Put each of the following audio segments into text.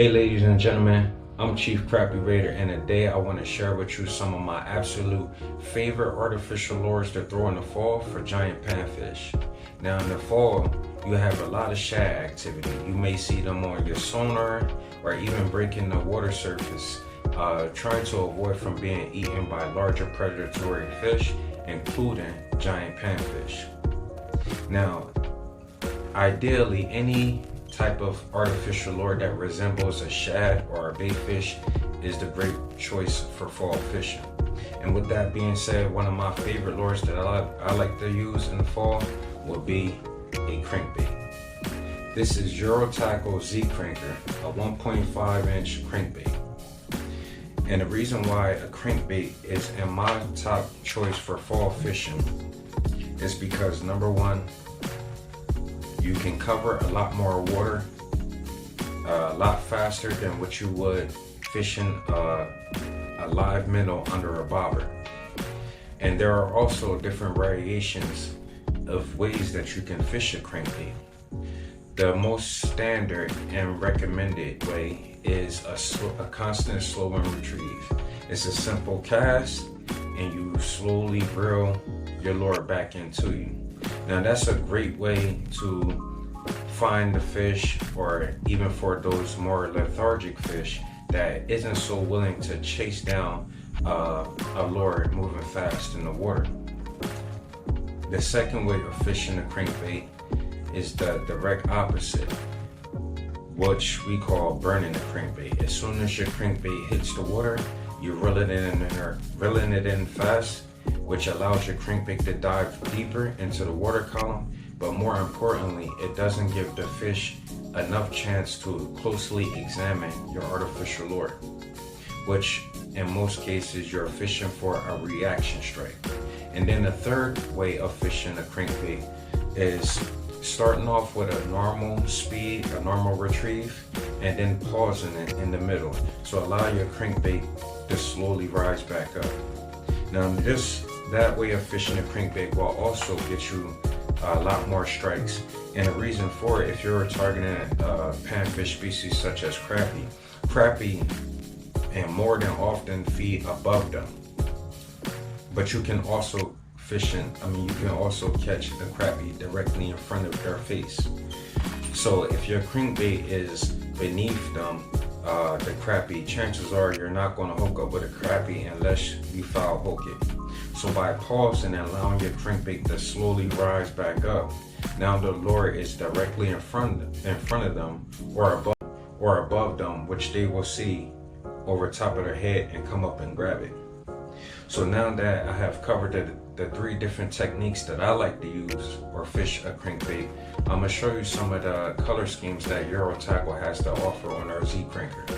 Hey ladies and gentlemen, I'm Chief Crappie Raider, and today I want to share with you some of my absolute favorite artificial lures to throw in the fall for giant panfish. Now in the fall, you have a lot of shad activity. You may see them on your sonar or even breaking the water surface, trying to avoid from being eaten by larger predatory fish, including giant panfish. Now, ideally, any type of artificial lure that resembles a shad or a bait fish is the great choice for fall fishing. And with that being said, one of my favorite lures that I like to use in the fall would be a crankbait. This is Eurotackle Z Cranker, a 1.5 inch crankbait. And the reason why a crankbait is in my top choice for fall fishing is because number one, you can cover a lot more water a lot faster than what you would fishing a live minnow under a bobber. And there are also different variations of ways that you can fish a crankbait. The most standard and recommended way is a constant slow and retrieve. It's a simple cast and you slowly reel your lure back into you. Now that's a great way to find the fish, or even for those more lethargic fish that isn't so willing to chase down a lure moving fast in the water. The second way of fishing a crankbait is the direct opposite, which we call burning the crankbait. As soon as your crankbait hits the water, you reel it in fast, which allows your crankbait to dive deeper into the water column, but more importantly, it doesn't give the fish enough chance to closely examine your artificial lure, which in most cases you're fishing for a reaction strike. And then the third way of fishing a crankbait is starting off with a normal speed, a normal retrieve, and then pausing it in the middle. So allow your crankbait to slowly rise back up. Now that way of fishing a crankbait will also get you a lot more strikes. And the reason for it, if you're targeting panfish species such as crappie and more than often feed above them. But you can also you can also catch a crappie directly in front of their face. So if your crankbait is beneath them, the crappie, chances are you're not going to hook up with a crappie unless you foul hook it. So by pausing and allowing your crankbait to slowly rise back up, now the lure is directly in front of them or above them, which they will see over top of their head and come up and grab it. So now that I have covered the three different techniques that I like to use or fish a crankbait, I'm going to show you some of the color schemes that Eurotackle has to offer on our Z Cranker.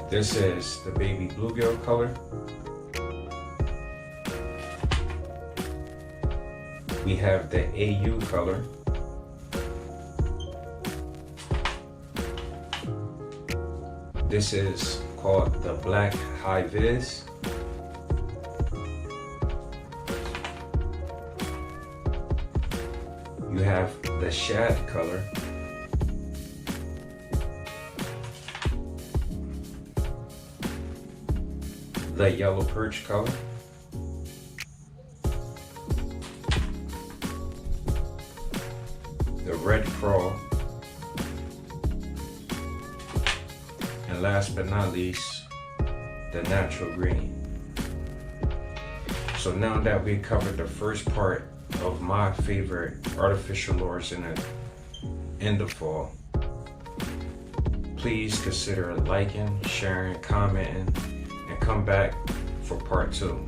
This is the baby bluegill color. We have the AU color. This is called the black high vis. You have the shad color. The yellow perch color. The red crawl. And last but not least, the natural green. So now that we covered the first part of my favorite artificial lures in the fall, please consider liking, sharing, commenting, and come back for part 2.